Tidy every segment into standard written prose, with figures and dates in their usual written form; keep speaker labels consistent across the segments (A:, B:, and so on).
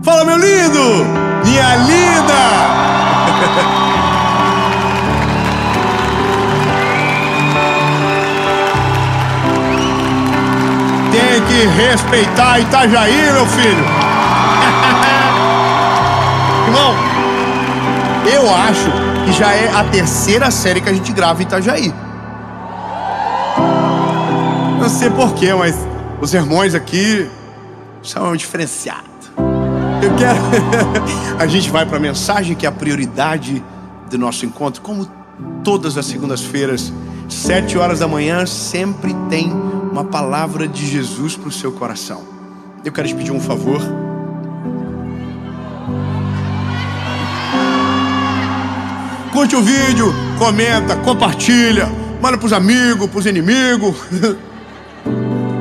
A: Fala, meu lindo! Minha linda! Tem que respeitar Itajaí, meu filho. Irmão, eu acho que já é a terceira série que a gente grava em Itajaí. Não sei porquê, mas os sermões aqui são diferenciados. Eu quero... A gente vai para a mensagem que é a prioridade do nosso encontro. Como todas as segundas-feiras, 7 horas da manhã, sempre tem uma palavra de Jesus para o seu coração. Eu quero te pedir um favor. Curte o vídeo, comenta, compartilha, manda para os amigos, para os inimigos.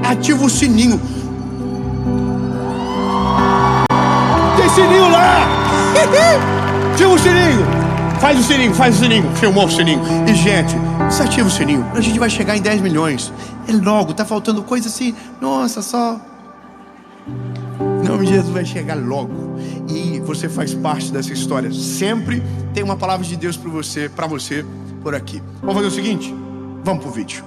A: Ativa o sininho. Tem sininho lá. Ativa o sininho. Faz o sininho. Filmou o sininho. E gente, se ativa o sininho, a gente vai chegar em 10 milhões. É logo, tá faltando coisa assim. Nossa, só... Em nome de Jesus vai chegar logo. E você faz parte dessa história. Sempre tem uma palavra de Deus para você por aqui. Vamos fazer o seguinte? Vamos pro vídeo.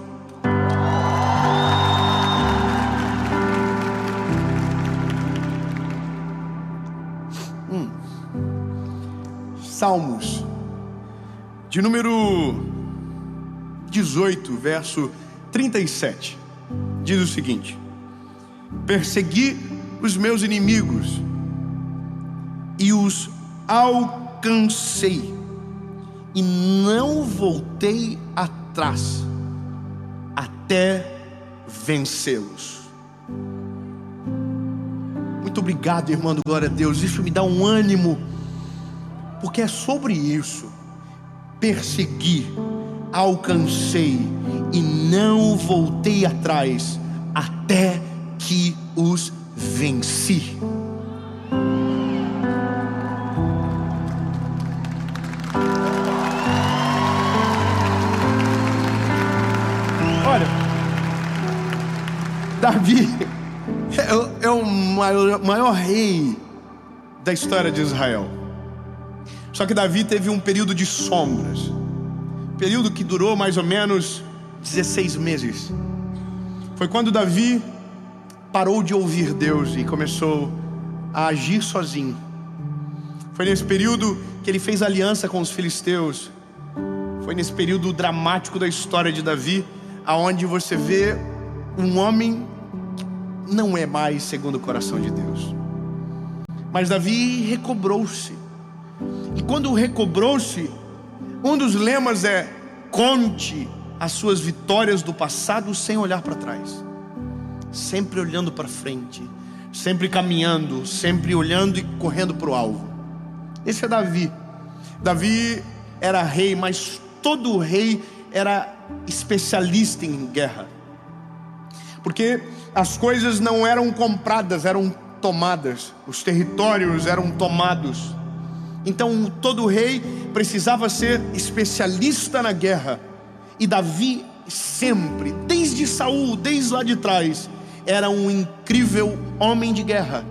A: Salmos de número 18, verso 37, diz o seguinte: persegui os meus inimigos e os alcancei, e não voltei atrás até vencê-los. Muito obrigado, irmão, glória a Deus. Isso me dá um ânimo, porque é sobre isso. Persegui, alcancei e não voltei atrás até que os venci. Olha, Davi é o maior rei da história de Israel. Só que Davi teve um período de sombras, período que durou mais ou menos 16 meses. Foi quando Davi parou de ouvir Deus e começou a agir sozinho. Foi nesse período que ele fez aliança com os filisteus. Foi nesse período dramático da história de Davi, aonde você vê um homem que não é mais segundo o coração de Deus. Mas Davi recobrou-se. E quando recobrou-se, um dos lemas é: conte as suas vitórias do passado sem olhar para trás. Sempre olhando para frente, sempre caminhando, sempre olhando e correndo para o alvo. Esse é Davi. Davi era rei, mas todo rei era especialista em guerra. Porque as coisas não eram compradas, eram tomadas. Os territórios eram tomados. Então todo rei precisava ser especialista na guerra. E Davi sempre, desde Saul, desde lá de trás, era um incrível homem de guerra.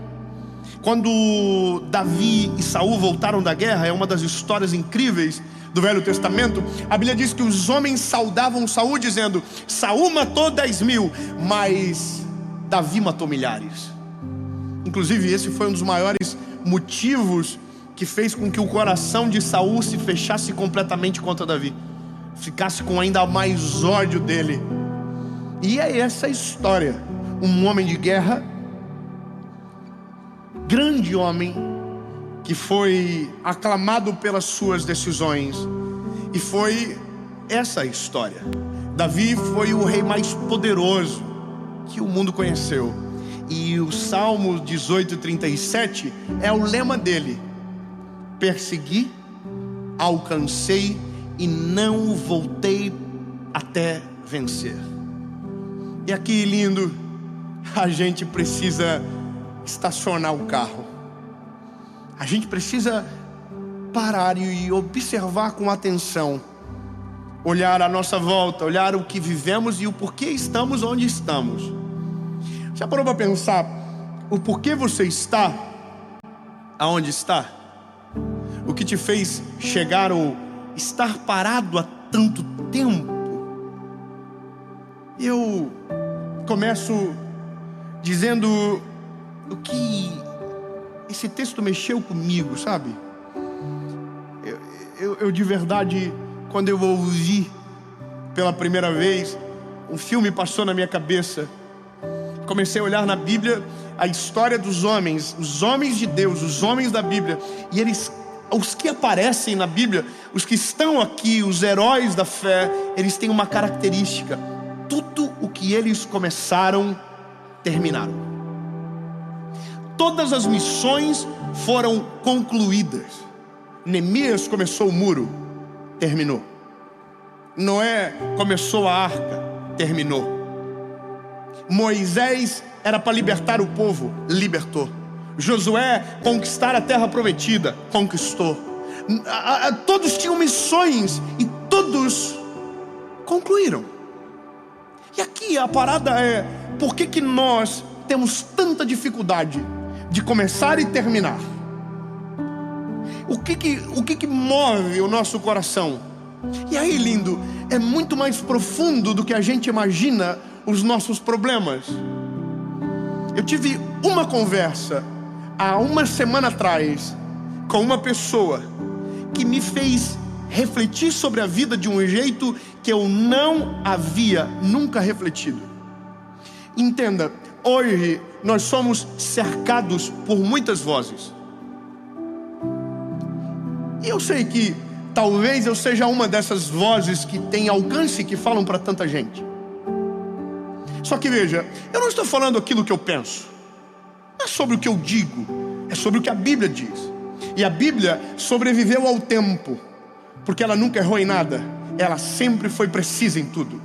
A: Quando Davi e Saul voltaram da guerra, é uma das histórias incríveis do Velho Testamento. A Bíblia diz que os homens saudavam Saul dizendo: Saul matou 10.000, mas Davi matou milhares. Inclusive esse foi um dos maiores motivos que fez com que o coração de Saul se fechasse completamente contra Davi, ficasse com ainda mais ódio dele. E é essa a história. Um homem de guerra, grande homem, que foi aclamado pelas suas decisões. E foi essa a história. Davi foi o rei mais poderoso que o mundo conheceu. E o Salmo 18:37 é o lema dele: persegui, alcancei e não voltei até vencer. E aqui, lindo, a gente precisa estacionar o carro. A gente precisa parar e observar com atenção, olhar à nossa volta, olhar o que vivemos e o porquê estamos onde estamos. Já parou para pensar o porquê você está aonde está? O que te fez chegar ou estar parado há tanto tempo? Eu começo dizendo o que esse texto mexeu comigo, sabe? Eu de verdade, quando eu ouvi pela primeira vez, um filme passou na minha cabeça. Comecei a olhar na Bíblia a história dos homens, os homens de Deus, os homens da Bíblia, e eles, os que aparecem na Bíblia, os que estão aqui, os heróis da fé, eles têm uma característica: tudo o que eles começaram, terminaram. Todas as missões foram concluídas. Neemias começou o muro, terminou. Noé começou a arca, terminou. Moisés era para libertar o povo, libertou. Josué conquistar a terra prometida, conquistou. Todos tinham missões e todos concluíram. E aqui a parada é: por que nós temos tanta dificuldade de começar e terminar? O que move o nosso coração? E aí, lindo, é muito mais profundo do que a gente imagina os nossos problemas. Eu tive uma conversa há uma semana atrás com uma pessoa que me fez refletir sobre a vida de um jeito que eu não havia nunca refletido. Entenda, hoje nós somos cercados por muitas vozes. E eu sei que talvez eu seja uma dessas vozes que tem alcance, que falam para tanta gente. Só que veja, eu não estou falando aquilo que eu penso. Não é sobre o que eu digo, é sobre o que a Bíblia diz. E a Bíblia sobreviveu ao tempo, porque ela nunca errou em nada. Ela sempre foi precisa em tudo.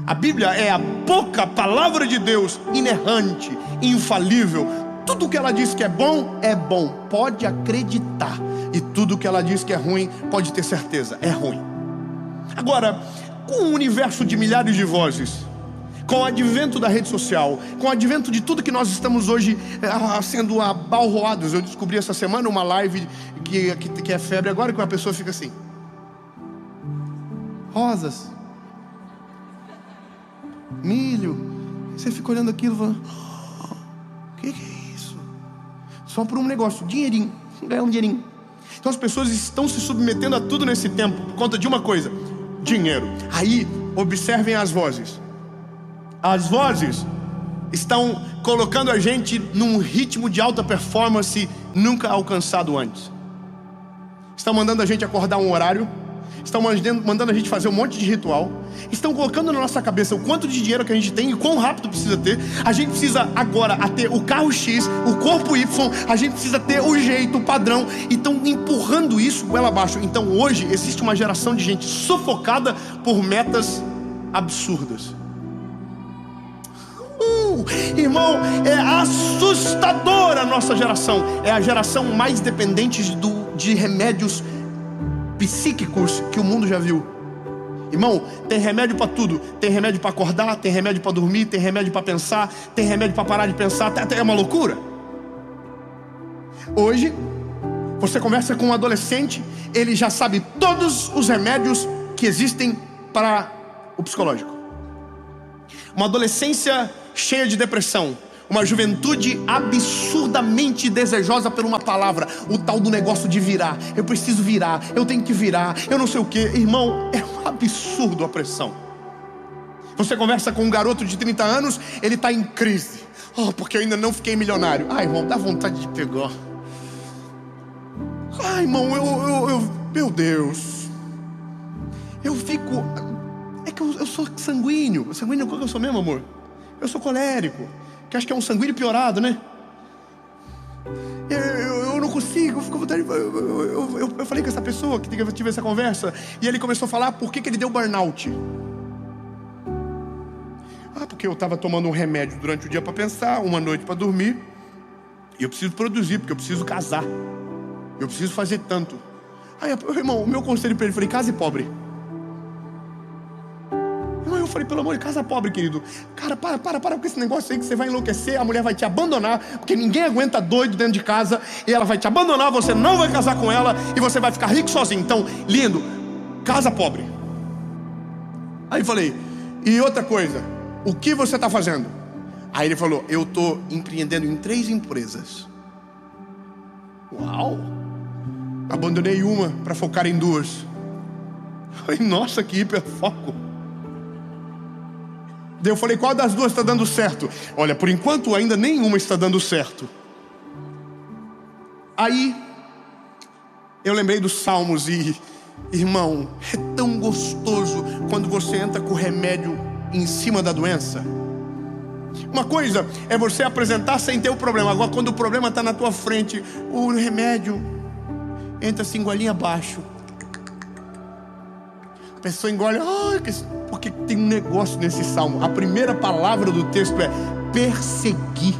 A: A Bíblia é a pouca palavra de Deus, inerrante, infalível. Tudo que ela diz que é bom, pode acreditar. E tudo que ela diz que é ruim, pode ter certeza, é ruim. Agora, com um universo de milhares de vozes, com o advento da rede social, com o advento de tudo que nós estamos hoje sendo abalroados. Eu descobri essa semana uma live que é febre agora, que uma pessoa fica assim: rosas, milho. Você fica olhando aquilo e falando: o que é isso? Só por um negócio, dinheirinho, ganhar um dinheirinho. Então as pessoas estão se submetendo a tudo nesse tempo por conta de uma coisa: dinheiro. Aí, observem as vozes. As vozes estão colocando a gente num ritmo de alta performance nunca alcançado antes. Estão mandando a gente acordar um horário, estão mandando a gente fazer um monte de ritual, estão colocando na nossa cabeça o quanto de dinheiro que a gente tem e quão rápido precisa ter. A gente precisa agora ter o carro X, o corpo Y, a gente precisa ter o jeito, o padrão, e estão empurrando isso goela abaixo. Então hoje existe uma geração de gente sufocada por metas absurdas. Irmão, é assustadora a nossa geração. É a geração mais dependente de remédios psíquicos que o mundo já viu. Irmão, tem remédio para tudo. Tem remédio para acordar, tem remédio para dormir, tem remédio para pensar, tem remédio para parar de pensar. É uma loucura. Hoje você conversa com um adolescente, ele já sabe todos os remédios que existem para o psicológico. Uma adolescência cheia de depressão, uma juventude absurdamente desejosa por uma palavra, o tal do negócio de virar. Eu preciso virar, eu tenho que virar, eu não sei o que. Irmão, é um absurdo a pressão. Você conversa com um garoto de 30 anos, ele está em crise. Porque eu ainda não fiquei milionário. Irmão, dá vontade de pegar. Irmão, meu Deus. Eu fico... É que eu sou sanguíneo. Sanguíneo, qual que eu sou mesmo, amor? Eu sou colérico, que acho que é um sanguíneo piorado, né? Eu não consigo, eu fico com vontade. Eu falei com essa pessoa que eu tive essa conversa, e ele começou a falar por que ele deu burnout. Porque eu estava tomando um remédio durante o dia para pensar, uma noite para dormir, e eu preciso produzir, porque eu preciso casar, eu preciso fazer tanto. Irmão, o meu conselho para ele, falei: case pobre. falei, pelo amor de casa pobre, querido. Cara, para com esse negócio aí que você vai enlouquecer. A mulher vai te abandonar, porque ninguém aguenta doido dentro de casa. E ela vai te abandonar, você não vai casar com ela. E você vai ficar rico sozinho. Então, lindo, casa pobre. Aí eu falei, e outra coisa, o que você está fazendo? Aí ele falou, eu estou empreendendo em 3 empresas. Uau! Abandonei uma para focar em 2. Falei, nossa, que hiperfoco. Daí eu falei, qual das 2 está dando certo? Olha, por enquanto ainda nenhuma está dando certo. Aí eu lembrei dos Salmos e, irmão, é tão gostoso quando você entra com o remédio em cima da doença. Uma coisa é você apresentar sem ter o problema. Agora quando o problema está na tua frente, o remédio entra assim, golinha abaixo. A pessoa engole, porque tem um negócio nesse salmo. A primeira palavra do texto é perseguir.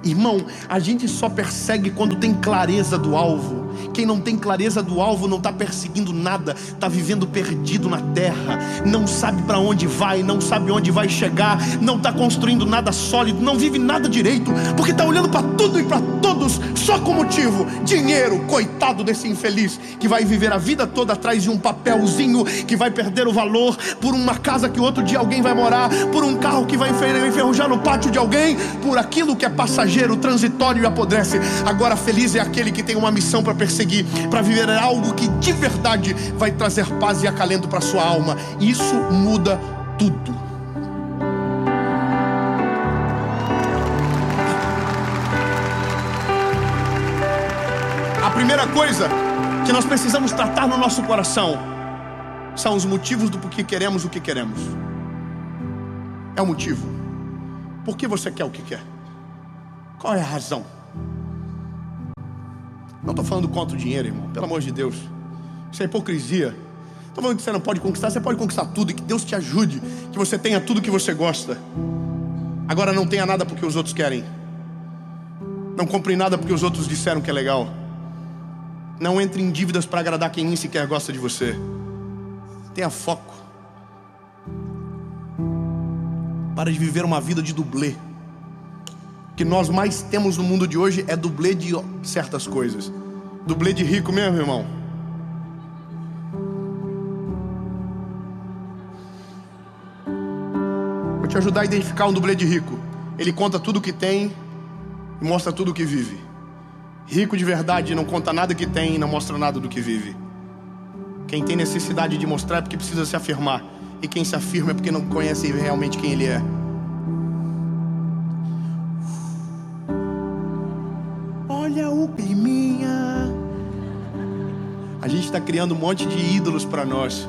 A: Irmão, a gente só persegue quando tem clareza do alvo. Quem não tem clareza do alvo não está perseguindo nada, está vivendo perdido na terra, não sabe para onde vai, não sabe onde vai chegar, não está construindo nada sólido, não vive nada direito, porque está olhando para tudo e para todos só com motivo: dinheiro. Coitado desse infeliz que vai viver a vida toda atrás de um papelzinho que vai perder o valor, por uma casa que outro dia alguém vai morar, por um carro que vai enferrujar no pátio de alguém, por aquilo que é passageiro, transitório e apodrece. Agora feliz é aquele que tem uma missão para perseguir, para viver algo que de verdade vai trazer paz e acalento para sua alma. Isso muda tudo. A primeira coisa que nós precisamos tratar no nosso coração são os motivos do porquê queremos o que queremos. É o motivo. Por que você quer o que quer? Qual é a razão? Não estou falando contra o dinheiro, irmão, pelo amor de Deus. Isso é hipocrisia. Estou falando que você não pode conquistar. Você pode conquistar tudo, e que Deus te ajude, que você tenha tudo que você gosta. Agora não tenha nada porque os outros querem. Não compre nada porque os outros disseram que é legal. Não entre em dívidas para agradar quem nem sequer gosta de você. Tenha foco. Para de viver uma vida de dublê. O que nós mais temos no mundo de hoje é dublê de certas coisas. Dublê de rico mesmo, irmão. Vou te ajudar a identificar um dublê de rico. Ele conta tudo que tem e mostra tudo que vive. Rico de verdade não conta nada que tem e não mostra nada do que vive. Quem tem necessidade de mostrar é porque precisa se afirmar. E quem se afirma é porque não conhece realmente quem ele é. Olha o Piminha. A gente está criando um monte de ídolos para nós,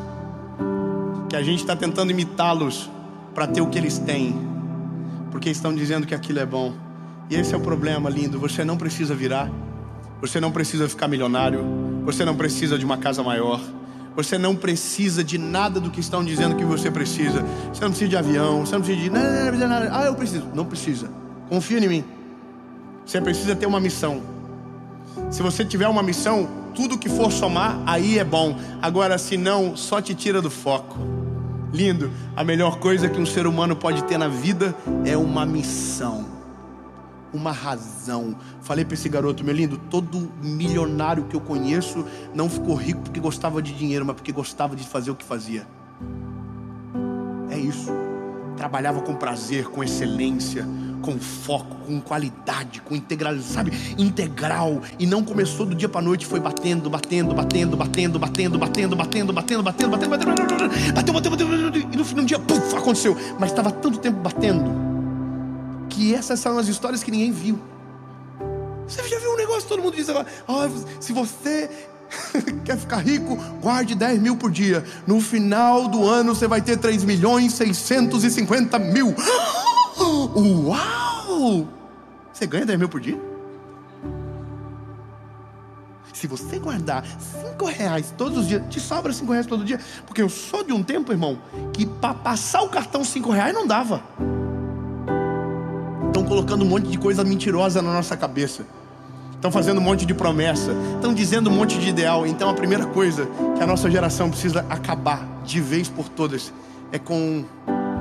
A: que a gente está tentando imitá-los para ter o que eles têm, porque estão dizendo que aquilo é bom. E esse é o problema, lindo. Você não precisa virar. Você não precisa ficar milionário. Você não precisa de uma casa maior. Você não precisa de nada do que estão dizendo que você precisa. Você não precisa de avião. Você não precisa de nada. Ah, eu preciso. Não precisa. Confia em mim. Você precisa ter uma missão. Se você tiver uma missão, tudo que for somar, aí é bom. Agora, se não, só te tira do foco. Lindo. A melhor coisa que um ser humano pode ter na vida é uma missão, uma razão. Falei para esse garoto, meu lindo, todo milionário que eu conheço não ficou rico porque gostava de dinheiro, mas porque gostava de fazer o que fazia. É isso. Trabalhava com prazer, com excelência, com foco, com qualidade, com integral, sabe? Integral. E não começou do dia para noite, foi batendo. E no fim do dia, puf, aconteceu. Mas estava tanto tempo batendo, que essas são as histórias que ninguém viu. Você já viu um negócio, todo mundo diz agora, se você quer ficar rico, guarde 10 mil por dia. No final do ano você vai ter 3.650.000. Uau! Você ganha 10 mil por dia? Se você guardar R$5 todos os dias, te sobra R$5 todo dia. Porque eu sou de um tempo, irmão, que para passar o cartão R$5 não dava. Estão colocando um monte de coisa mentirosa na nossa cabeça. Estão fazendo um monte de promessa. Estão dizendo um monte de ideal. Então a primeira coisa que a nossa geração precisa acabar de vez por todas é com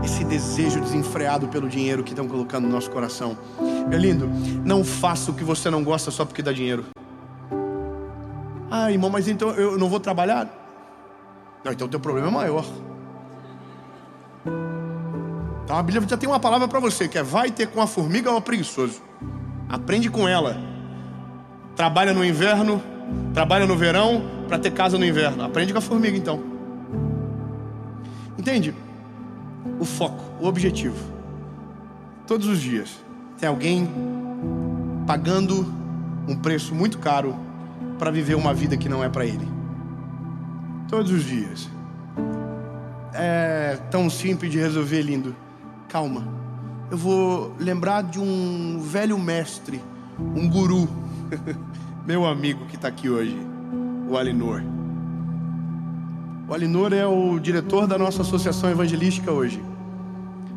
A: esse desejo desenfreado pelo dinheiro que estão colocando no nosso coração. Meu lindo, não faça o que você não gosta só porque dá dinheiro. Ah, irmão, mas então eu não vou trabalhar? Não, então o teu problema é maior. Então a Bíblia já tem uma palavra para você, que é: vai ter com a formiga ou preguiçoso. Aprende com ela. Trabalha no inverno, trabalha no verão, para ter casa no inverno. Aprende com a formiga então. Entende? O foco, o objetivo. Todos os dias tem alguém pagando um preço muito caro para viver uma vida que não é para ele. Todos os dias. É tão simples de resolver, lindo. Calma. Eu vou lembrar de um velho mestre, um guru, meu amigo que está aqui hoje, o Alinor. O Alinor é o diretor da nossa associação evangelística hoje.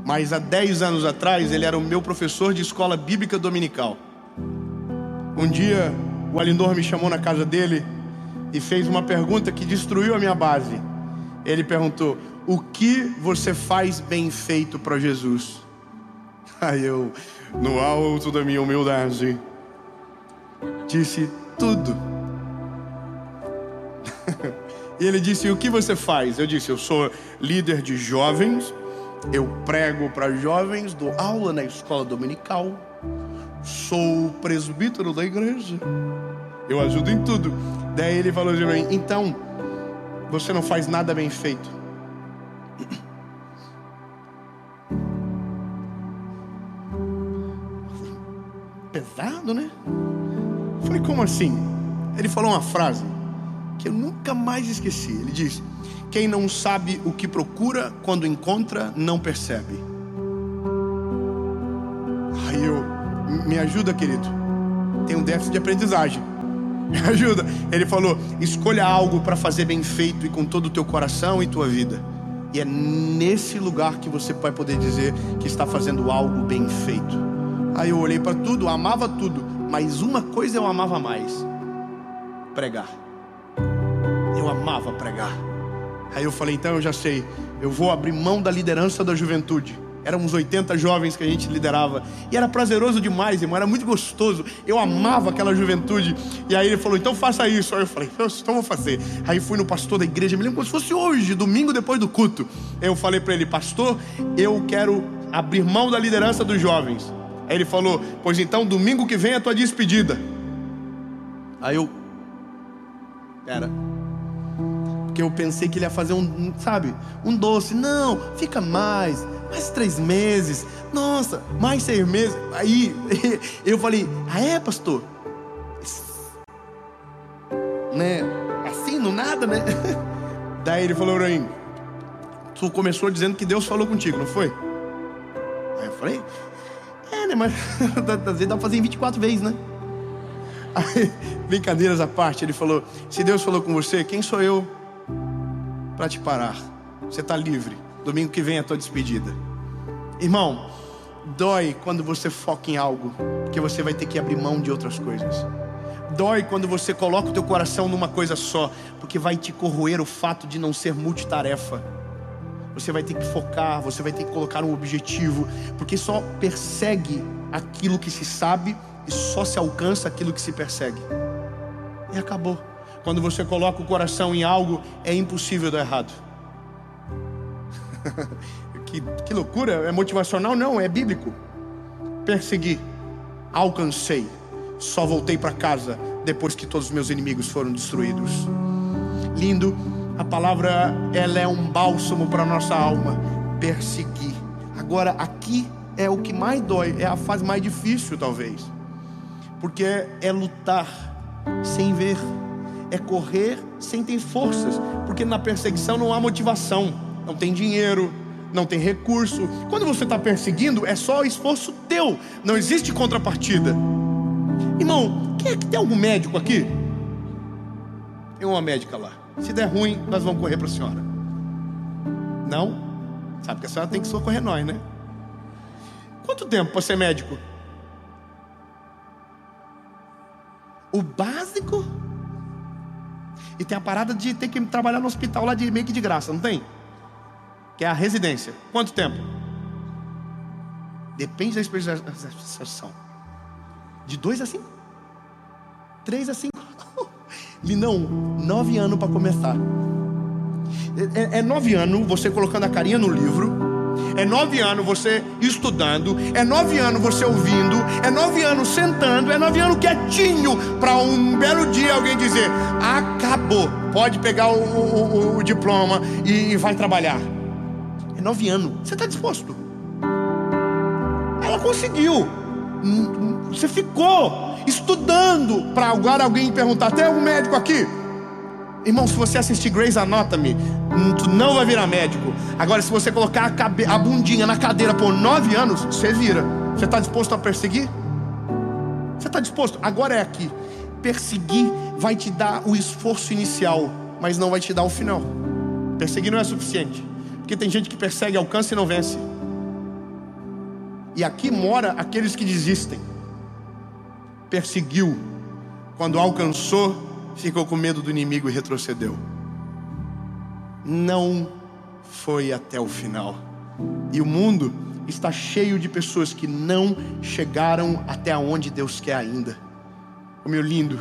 A: Mas há 10 anos atrás ele era o meu professor de escola bíblica dominical. Um dia o Alinor me chamou na casa dele e fez uma pergunta que destruiu a minha base. Ele perguntou: o que você faz bem feito para Jesus? Aí eu, no alto da minha humildade, disse: tudo. E ele disse: o que você faz? Eu disse: eu sou líder de jovens, eu prego para jovens, dou aula na escola dominical, sou presbítero da igreja, eu ajudo em tudo. Daí ele falou de mim: então, você não faz nada bem feito. Pesado, né? Eu falei: como assim? Ele falou uma frase que eu nunca mais esqueci. Ele disse: quem não sabe o que procura, quando encontra, não percebe. Aí eu, me ajuda, querido, tem um déficit de aprendizagem, me ajuda. Ele falou: escolha algo para fazer bem feito e com todo o teu coração e tua vida. E é nesse lugar que você vai poder dizer que está fazendo algo bem feito. Aí eu olhei para tudo, amava tudo, mas uma coisa eu amava mais: pregar. Eu amava pregar. Aí eu falei: então eu já sei, eu vou abrir mão da liderança da juventude. Éramos 80 jovens que a gente liderava, e era prazeroso demais, irmão, era muito gostoso. Eu amava aquela juventude. E aí ele falou: então faça isso. Aí eu falei: então vou fazer. Aí fui no pastor da igreja, me lembro como se fosse hoje, domingo depois do culto. Eu falei para ele: pastor, eu quero abrir mão da liderança dos jovens. Aí ele falou: pois então domingo que vem é a tua despedida. Aí eu, porque eu pensei que ele ia fazer um doce. Não, fica mais 3 meses, nossa, mais 6 meses. Aí eu falei: ah é, pastor? Né, assim, no nada, né? Daí ele falou para mim: tu começou dizendo que Deus falou contigo, não foi? Aí eu falei: né, mas às vezes dá pra fazer em 24 vezes, né? Aí, brincadeiras à parte, ele falou: se Deus falou com você, quem sou eu para te parar? Você está livre. Domingo que vem é a tua despedida. Irmão, dói quando você foca em algo, porque você vai ter que abrir mão de outras coisas. Dói quando você coloca o teu coração numa coisa só, porque vai te corroer o fato de não ser multitarefa. Você vai ter que focar, você vai ter que colocar um objetivo, porque só persegue aquilo que se sabe e só se alcança aquilo que se persegue. E acabou. Quando você coloca o coração em algo, é impossível dar errado. Que loucura, é motivacional? Não, é bíblico. Persegui, alcancei, só voltei para casa depois que todos os meus inimigos foram destruídos. Lindo, a palavra, ela é um bálsamo para a nossa alma. Perseguir. Agora, aqui é o que mais dói, é a fase mais difícil talvez, porque é lutar sem ver, é correr sem ter forças, porque na perseguição não há motivação, não tem dinheiro, não tem recurso. Quando você está perseguindo, é só esforço teu, não existe contrapartida. Irmão, quem é que tem algum médico aqui? Tem uma médica lá. Se der ruim, nós vamos correr para a senhora. Não? Sabe que a senhora tem que socorrer nós, né? Quanto tempo para ser médico? O básico. E tem a parada de ter que trabalhar no hospital lá de meio que de graça, não tem? que é a residência. Quanto tempo? Depende da especialização. De 2 a 5? 3 a 5? Linão, 9 anos para começar. É 9 anos você colocando a carinha no livro. É 9 anos você estudando. É 9 anos você ouvindo. É 9 anos sentando. É 9 anos quietinho, para um belo dia alguém dizer: acabou, pode pegar o diploma e vai trabalhar. É 9 anos. Você está disposto? Ela conseguiu. Você ficou estudando para agora alguém perguntar: tem algum médico aqui? Irmão, se você assistir Grey's Anatomy, tu não vai virar médico. Agora, se você colocar a bundinha na cadeira por 9 anos, você vira. Você está disposto a perseguir? Você está disposto? Agora é aqui. Perseguir vai te dar o esforço inicial, mas não vai te dar o final. Perseguir não é suficiente, porque tem gente que persegue, alcança e não vence. E aqui mora aqueles que desistem. Perseguiu, quando alcançou, ficou com medo do inimigo e retrocedeu. Não foi até o final. E o mundo está cheio de pessoas que não chegaram até onde Deus quer ainda. Ô meu lindo,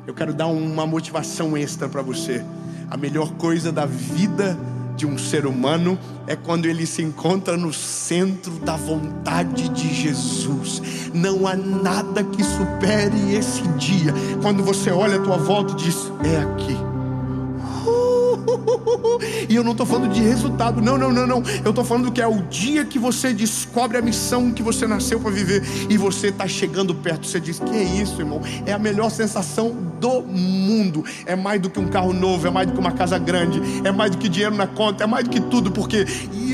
A: eu quero dar uma motivação extra para você. A melhor coisa da vida de um ser humano é quando ele se encontra no centro da vontade de Jesus. Não há nada que supere esse dia, quando você olha à tua volta e diz: é aqui. E eu não estou falando de resultado, não. Eu estou falando que é o dia que você descobre a missão que você nasceu para viver, e você está chegando perto. Você diz: que é isso, irmão? É a melhor sensação do mundo. É mais do que um carro novo, é mais do que uma casa grande, é mais do que dinheiro na conta, é mais do que tudo. Porque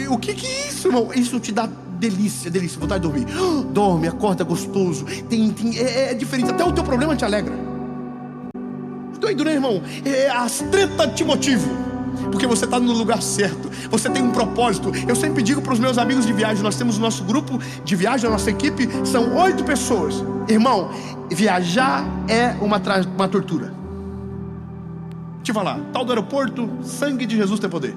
A: o que é isso, irmão? Isso te dá delícia, vontade de dormir. Dorme, acorda gostoso. É diferente, até o teu problema te alegra. Doido, né, irmão? As tretas te motivam, porque você está no lugar certo. Você tem um propósito. Eu sempre digo para os meus amigos de viagem: nós temos o nosso grupo de viagem, a nossa equipe, são 8 pessoas. Irmão, viajar é uma tortura. Deixa eu falar, tal do aeroporto, sangue de Jesus tem poder.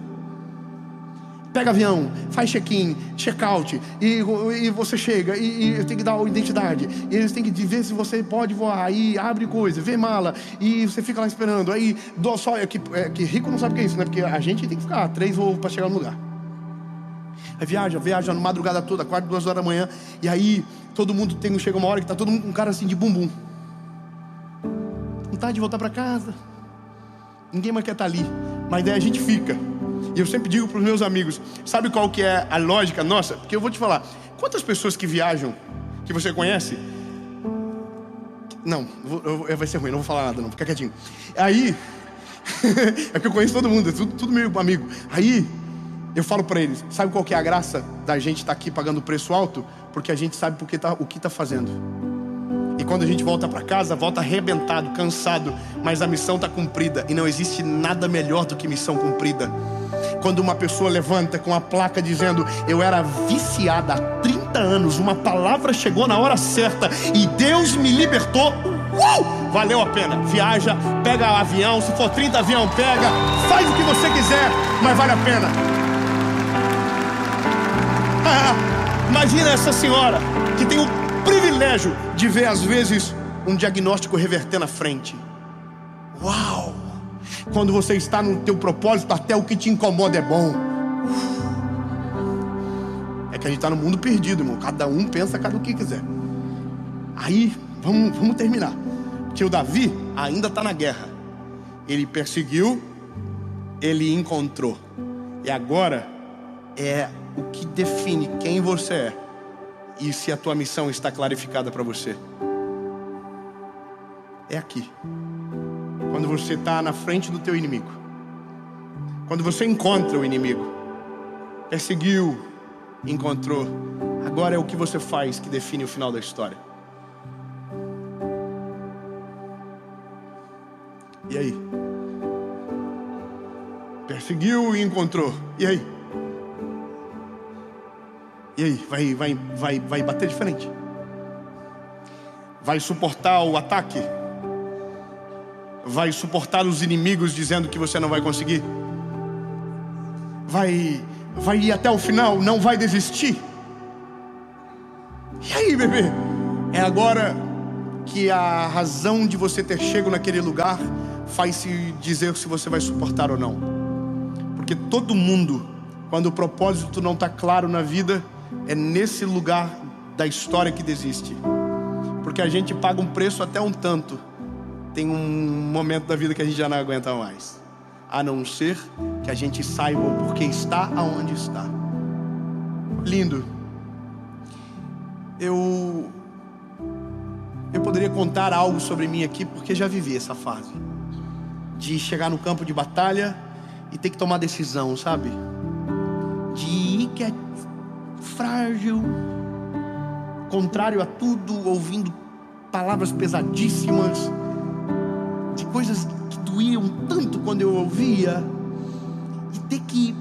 A: Pega avião, faz check-in, check-out, e você chega, e tem que dar a identidade, e eles têm que ver se você pode voar, aí abre coisa, vê mala, e você fica lá esperando. Aí só que rico não sabe o que é isso, né? Porque a gente tem que ficar 3 voos para chegar no lugar. Aí viaja na madrugada toda, 4, 2 horas da manhã, e aí todo mundo chega uma hora que tá todo mundo com um cara assim de bumbum, vontade de voltar para casa, ninguém mais quer estar ali, mas daí a gente fica. E eu sempre digo para os meus amigos: sabe qual que é a lógica nossa? Porque eu vou te falar, quantas pessoas que viajam, que você conhece? Não, vai ser ruim, não vou falar nada não, fica quietinho. Aí, é que eu conheço todo mundo, é tudo meu amigo. Aí, eu falo para eles: sabe qual que é a graça da gente estar aqui pagando preço alto? Porque a gente sabe o que está fazendo. E quando a gente volta para casa, volta arrebentado, cansado, mas a missão está cumprida. E não existe nada melhor do que missão cumprida. Quando uma pessoa levanta com a placa dizendo: eu era viciada há 30 anos, uma palavra chegou na hora certa e Deus me libertou. Valeu a pena. Viaja, pega avião, se for 30 avião, pega, faz o que você quiser, mas vale a pena. Imagina essa senhora que tem o privilégio de ver às vezes um diagnóstico reverter na frente. Uau! Quando você está no teu propósito, até o que te incomoda é bom. É que a gente está no mundo perdido, irmão. Cada um pensa cada o que quiser. Aí, vamos terminar. Porque o Davi ainda está na guerra. Ele perseguiu, ele encontrou. E agora é o que define quem você é e se a tua missão está clarificada para você. É aqui. Quando você está na frente do teu inimigo, quando você encontra o inimigo, perseguiu, encontrou, agora é o que você faz que define o final da história. E aí? Perseguiu e encontrou. E aí? E aí? Vai bater de frente? Vai suportar o ataque? Vai suportar os inimigos dizendo que você não vai conseguir? vai ir até o final, não vai desistir. E aí, bebê? É agora que a razão de você ter chegado naquele lugar faz se dizer se você vai suportar ou não. Porque todo mundo, quando o propósito não está claro na vida, é nesse lugar da história que desiste. Porque a gente paga um preço até um tanto. Tem um momento da vida que a gente já não aguenta mais, a não ser que a gente saiba o porquê está aonde está. Lindo. Eu poderia contar algo sobre mim aqui, porque já vivi essa fase de chegar no campo de batalha e ter que tomar decisão, sabe? De ir que é frágil, contrário a tudo, ouvindo palavras pesadíssimas, de coisas que doíam tanto quando eu ouvia, e ter que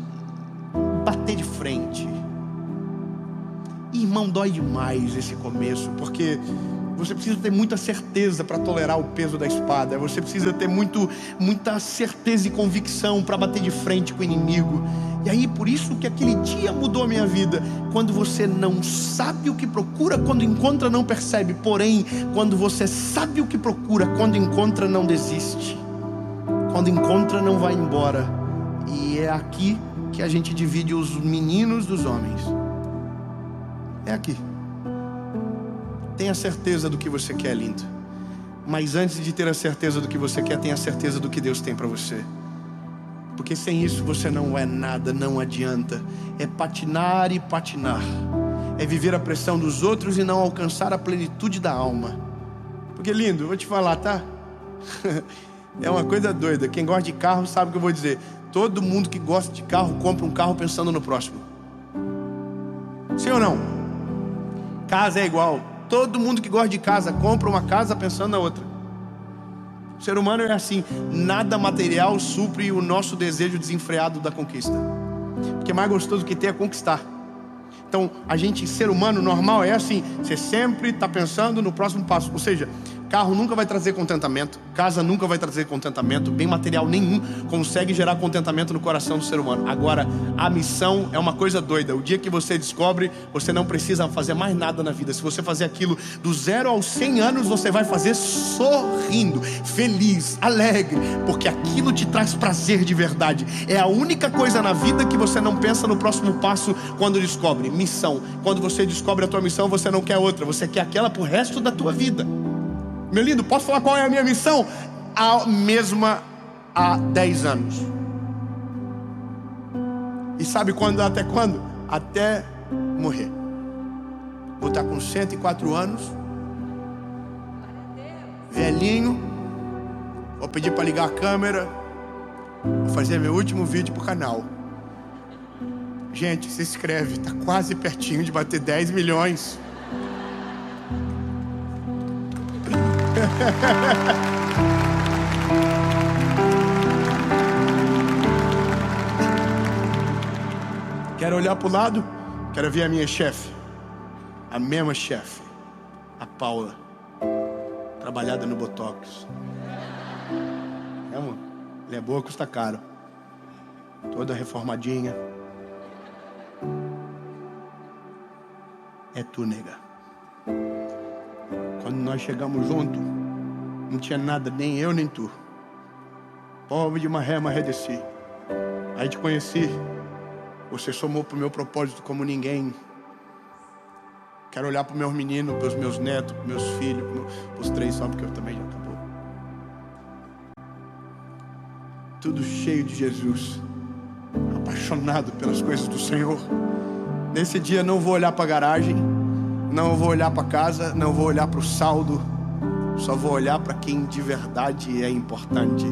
A: bater de frente. Irmão, dói demais esse começo, porque você precisa ter muita certeza para tolerar o peso da espada. Você precisa ter muita certeza e convicção para bater de frente com o inimigo. E aí, por isso que aquele dia mudou a minha vida. Quando você não sabe o que procura, quando encontra não percebe. Porém, quando você sabe o que procura, quando encontra não desiste. Quando encontra não vai embora. E é aqui que a gente divide os meninos dos homens. É aqui. Tenha certeza do que você quer, lindo. Mas antes de ter a certeza do que você quer, tenha certeza do que Deus tem para você. Porque sem isso você não é nada, não adianta. É patinar e patinar. É viver a pressão dos outros e não alcançar a plenitude da alma. Porque, lindo, eu vou te falar, tá? É uma coisa doida. Quem gosta de carro sabe o que eu vou dizer. Todo mundo que gosta de carro compra um carro pensando no próximo. Sim ou não? Casa é igual. Todo mundo que gosta de casa compra uma casa pensando na outra. O ser humano é assim. Nada material supre o nosso desejo desenfreado da conquista. Porque mais gostoso que ter é conquistar. Então, a gente, ser humano normal é assim. Você sempre está pensando no próximo passo. Ou seja, carro nunca vai trazer contentamento. Casa nunca vai trazer contentamento. Bem material nenhum consegue gerar contentamento no coração do ser humano. Agora, a missão é uma coisa doida. O dia que você descobre, você não precisa fazer mais nada na vida. Se você fazer aquilo do 0 aos 100 anos, você vai fazer sorrindo, feliz, alegre. Porque aquilo te traz prazer de verdade. É a única coisa na vida que você não pensa no próximo passo quando descobre. Missão. Quando você descobre a tua missão, você não quer outra. Você quer aquela pro resto da tua vida. Meu lindo, posso falar qual é a minha missão? A mesma há 10 anos. E sabe quando? Até quando? Até morrer. Vou estar com 104 anos, velhinho. Vou pedir para ligar a câmera. Vou fazer meu último vídeo pro canal. Gente, se inscreve, está quase pertinho de bater 10 milhões. Quero olhar para o lado, quero ver a minha chefe, a mesma chefe, a Paula, trabalhada no Botox. É, mano, ela é boa, custa caro, toda reformadinha. É tu, nega. Quando nós chegamos juntos, não tinha nada, nem eu nem tu. Pobre de maré, maré desci. Aí te conheci. Você somou pro meu propósito como ninguém. Quero olhar pros meus meninos, pros meus netos, pros meus filhos, pros 3 só, porque eu também já acabou. Tudo cheio de Jesus. Apaixonado pelas coisas do Senhor. Nesse dia não vou olhar para a garagem, não vou olhar para casa, não vou olhar para o saldo, só vou olhar para quem de verdade é importante.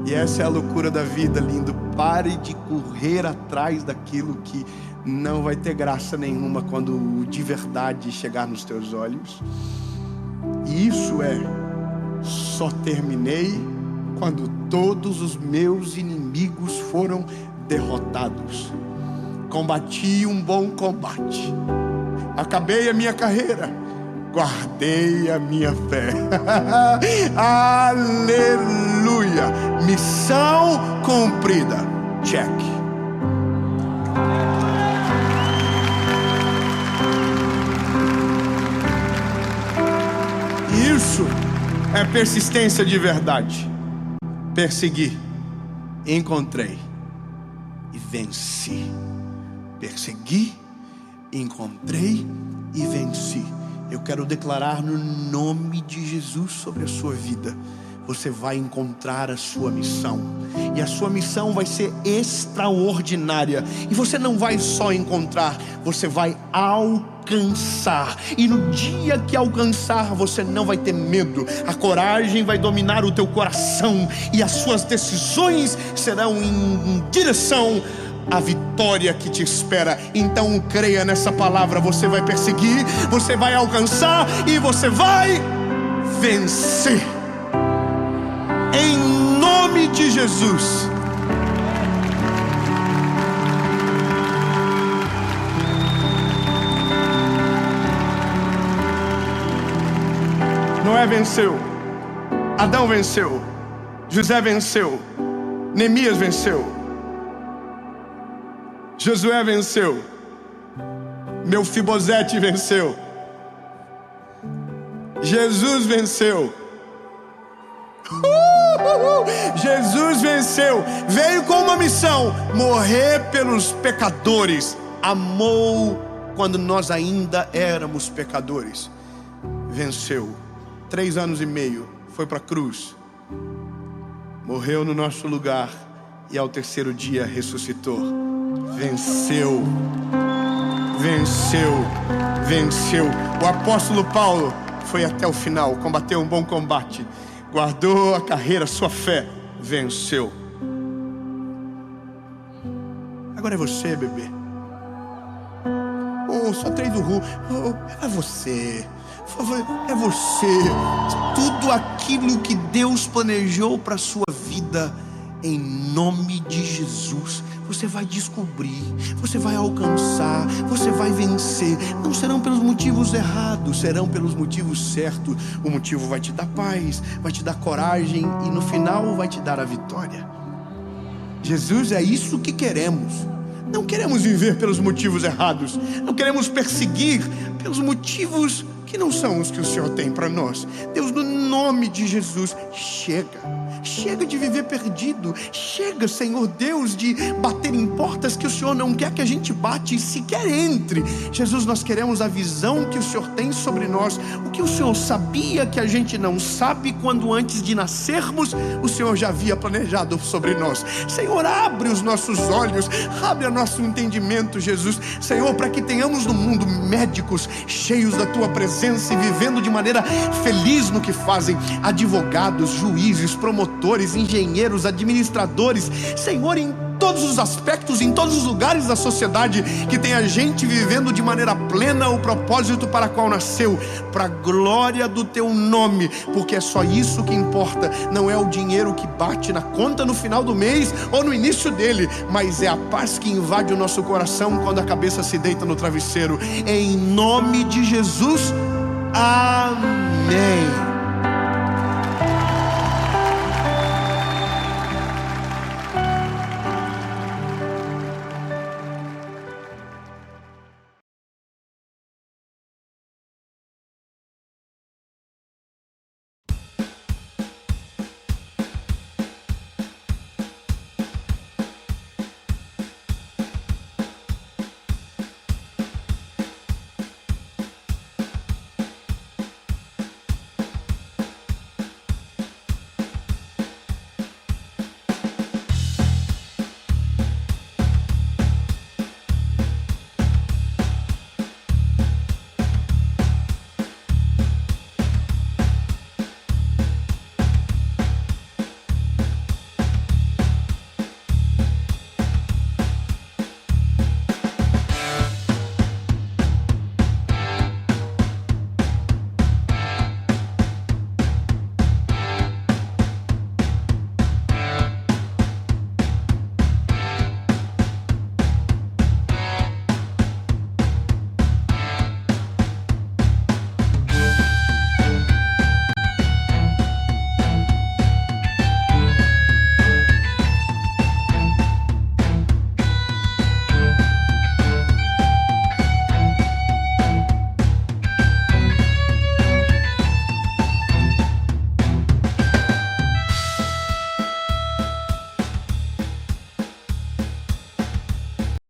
A: E essa é a loucura da vida, lindo. Pare de correr atrás daquilo que não vai ter graça nenhuma quando o de verdade chegar nos teus olhos. E isso é: só terminei quando todos os meus inimigos foram derrotados. Combati um bom combate, acabei a minha carreira, guardei a minha fé. Aleluia! Missão cumprida. Check. É persistência de verdade. Persegui, encontrei e venci. Persegui, encontrei e venci. Eu quero declarar no nome de Jesus sobre a sua vida: você vai encontrar a sua missão, e a sua missão vai ser extraordinária. E você não vai só encontrar, você vai alcançar. E no dia que alcançar, você não vai ter medo. A coragem vai dominar o teu coração, e as suas decisões serão em direção à vitória que te espera. Então creia nessa palavra. Você vai perseguir, você vai alcançar e você vai vencer. Em nome de Jesus. Noé venceu, Adão venceu, José venceu, Neemias venceu, Josué venceu, Mefibosete venceu, Jesus venceu. Jesus venceu, veio com uma missão: morrer pelos pecadores. Amou quando nós ainda éramos pecadores. Venceu. 3 anos e meio, foi para a cruz, morreu no nosso lugar e ao terceiro dia ressuscitou. Venceu, venceu, venceu. O apóstolo Paulo foi até o final, combateu um bom combate, guardou a carreira, sua fé, venceu. Agora é você, bebê. Só 3 do Ru. É você. É você. Tudo aquilo que Deus planejou para a sua vida, em nome de Jesus, você vai descobrir, você vai alcançar, você vai vencer. Não serão pelos motivos errados, serão pelos motivos certos. O motivo vai te dar paz, vai te dar coragem e no final vai te dar a vitória. Jesus, é isso que queremos. Não queremos viver pelos motivos errados, não queremos perseguir pelos motivos que não são os que o Senhor tem para nós. Deus, no nome de Jesus, chega de viver perdido. Chega, Senhor Deus, de bater em portas que o Senhor não quer que a gente bate e sequer entre. Jesus, nós queremos a visão que o Senhor tem sobre nós, o que o Senhor sabia que a gente não sabe, quando antes de nascermos o Senhor já havia planejado sobre nós. Senhor, abre os nossos olhos, abre o nosso entendimento, Jesus. Senhor, para que tenhamos no mundo médicos cheios da Tua presença e vivendo de maneira feliz no que fazem, advogados, juízes, promotores, engenheiros, administradores, Senhor, em todos os aspectos, em todos os lugares da sociedade, que tem a gente vivendo de maneira plena o propósito para qual nasceu, para a glória do Teu nome, porque é só isso que importa. Não é o dinheiro que bate na conta no final do mês ou no início dele, mas é a paz que invade o nosso coração quando a cabeça se deita no travesseiro. Em nome de Jesus, amém.